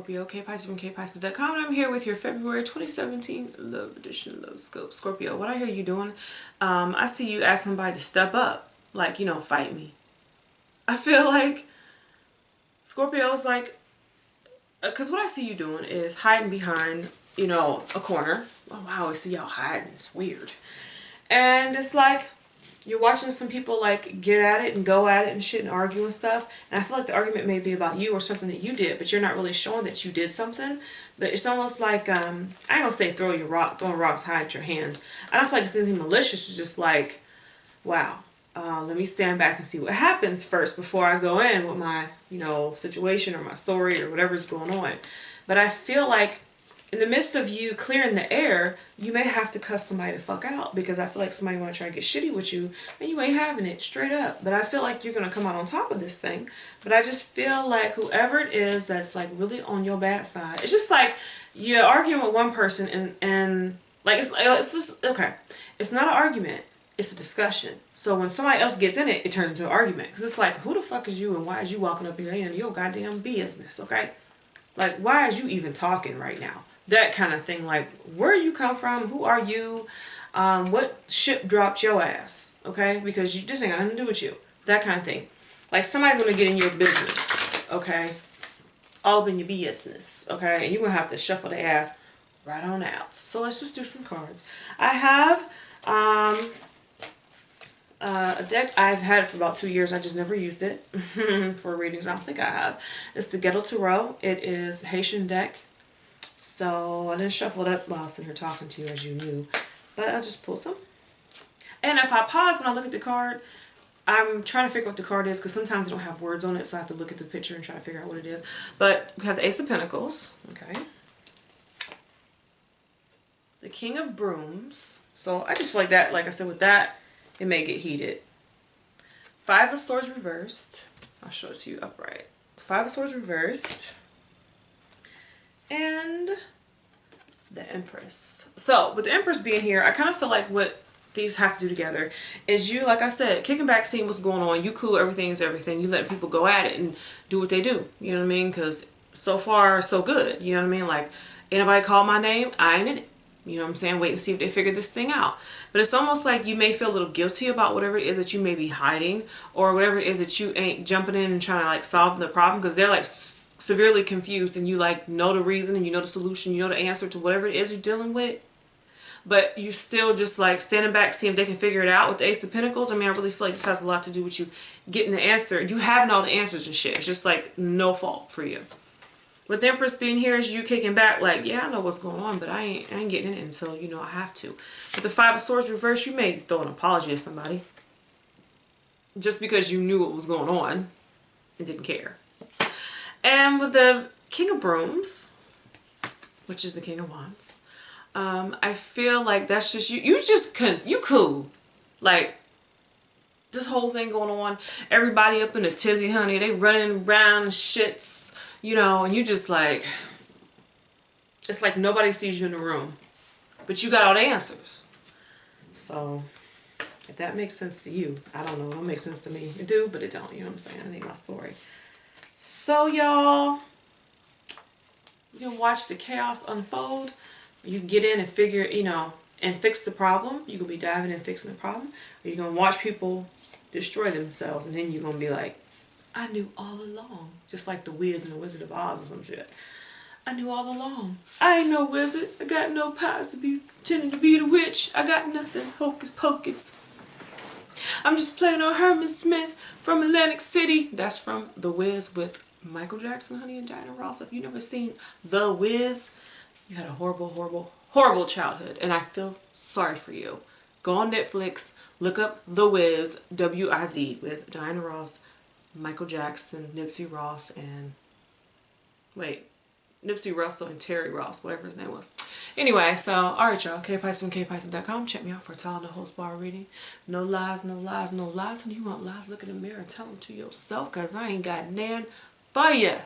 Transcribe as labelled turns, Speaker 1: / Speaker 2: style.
Speaker 1: Scorpio, K-Pisces from KPisces.com, and I'm here with your February 2017 Love Edition Love Scope. Scorpio, what I hear you doing, I see you ask somebody to step up, like, you know, fight me. I feel like Scorpio is like, because what I see you doing is hiding behind, you know, a corner. Oh, wow, I see y'all hiding. It's weird. And it's like, you're watching some people like get at it and go at it and shit and argue and stuff. And I feel like the argument may be about you or something that you did, but you're not really showing that you did something. But it's almost like, I ain't gonna say throwing rocks high at your hands. I don't feel like it's anything malicious. It's just like, wow, let me stand back and see what happens first before I go in with my, you know, situation or my story or whatever's going on. But I feel like in the midst of you clearing the air, you may have to cuss somebody the fuck out, because I feel like somebody want to try to get shitty with you and you ain't having it straight up. But I feel like you're going to come out on top of this thing. But I just feel like whoever it is that's like really on your bad side, it's just like you're arguing with one person and like it's just, okay, it's not an argument, it's a discussion. So when somebody else gets in it, it turns into an argument, because it's like, who the fuck is you and why is you walking up here in your goddamn business, okay? Like, why is you even talking right now? That kind of thing. Like, where you come from? Who are you? What ship dropped your ass? Okay? Because you just ain't got nothing to do with you. That kind of thing. Like, somebody's going to get in your business. Okay? All up in your business. Okay? And you're going to have to shuffle their ass right on out. So let's just do some cards. I have a deck. I've had it for about 2 years. I just never used it for readings. I don't think I have. It's the Ghetto Tarot. It is a Haitian deck. So I didn't shuffle it up while I was sitting here talking to you, as you knew. But I'll just pull some. And if I pause when I look at the card, I'm trying to figure out what the card is, because sometimes I don't have words on it, so I have to look at the picture and try to figure out what it is. But we have the Ace of Pentacles. Okay. The King of Brooms. So I just feel like that, like I said, with that, it may get heated. Five of Swords reversed. I'll show it to you upright. Five of Swords reversed. And the Empress. So with the Empress being here, I kind of feel like what these have to do together is you, like I said, kicking back, seeing what's going on. You cool, everything is everything. You let people go at it and do what they do. You know what I mean? Because so far, so good. You know what I mean? Like, anybody call my name, I ain't in it. You know what I'm saying? Wait and see if they figure this thing out. But it's almost like you may feel a little guilty about whatever it is that you may be hiding, or whatever it is that you ain't jumping in and trying to like solve the problem, because they're like severely confused and you like know the reason and you know the solution, you know the answer to whatever it is you're dealing with. But you still just like standing back, seeing if they can figure it out with the Ace of Pentacles. I mean, I really feel like this has a lot to do with you getting the answer. You having all the answers and shit. It's just like no fault for you. With the Empress being here is you kicking back like, yeah, I know what's going on, but I ain't getting in it until, you know, I have to. With the Five of Swords reversed, you may throw an apology at somebody just because you knew what was going on and didn't care. And with the King of Brooms, which is the King of Wands, I feel like that's just you. You cool. Like, this whole thing going on, everybody up in a tizzy, honey. They running around shits, you know, and you just like, it's like nobody sees you in the room, but you got all the answers. So, if that makes sense to you, I don't know. It don't make sense to me. It do, but it don't. You know what I'm saying? That ain't my story. So y'all, you can watch the chaos unfold. You can get in and figure, you know, and fix the problem. You can be diving in fixing the problem. Or you're going to watch people destroy themselves, and then you're going to be like, I knew all along. Just like the Wiz and the Wizard of Oz or some shit. I knew all along. I ain't no wizard. I got no powers to be pretending to be the witch. I got nothing. Hocus pocus. I'm just playing on Herman Smith from Atlantic City. That's from The Wiz with Michael Jackson, honey, and Diana Ross. If you've never seen The Wiz, you had a horrible, horrible, horrible childhood. And I feel sorry for you. Go on Netflix, look up The Wiz, W-I-Z, with Diana Ross, Michael Jackson, Nipsey Ross, and... wait. Nipsey Russell and Terry Ross, whatever his name was. Anyway, so, alright y'all, K-Pisces from KPisces.com. Check me out for a tall, no holds bar reading. No lies, no lies, no lies. And you want lies, look in the mirror and tell them to yourself, because I ain't got nan for ya.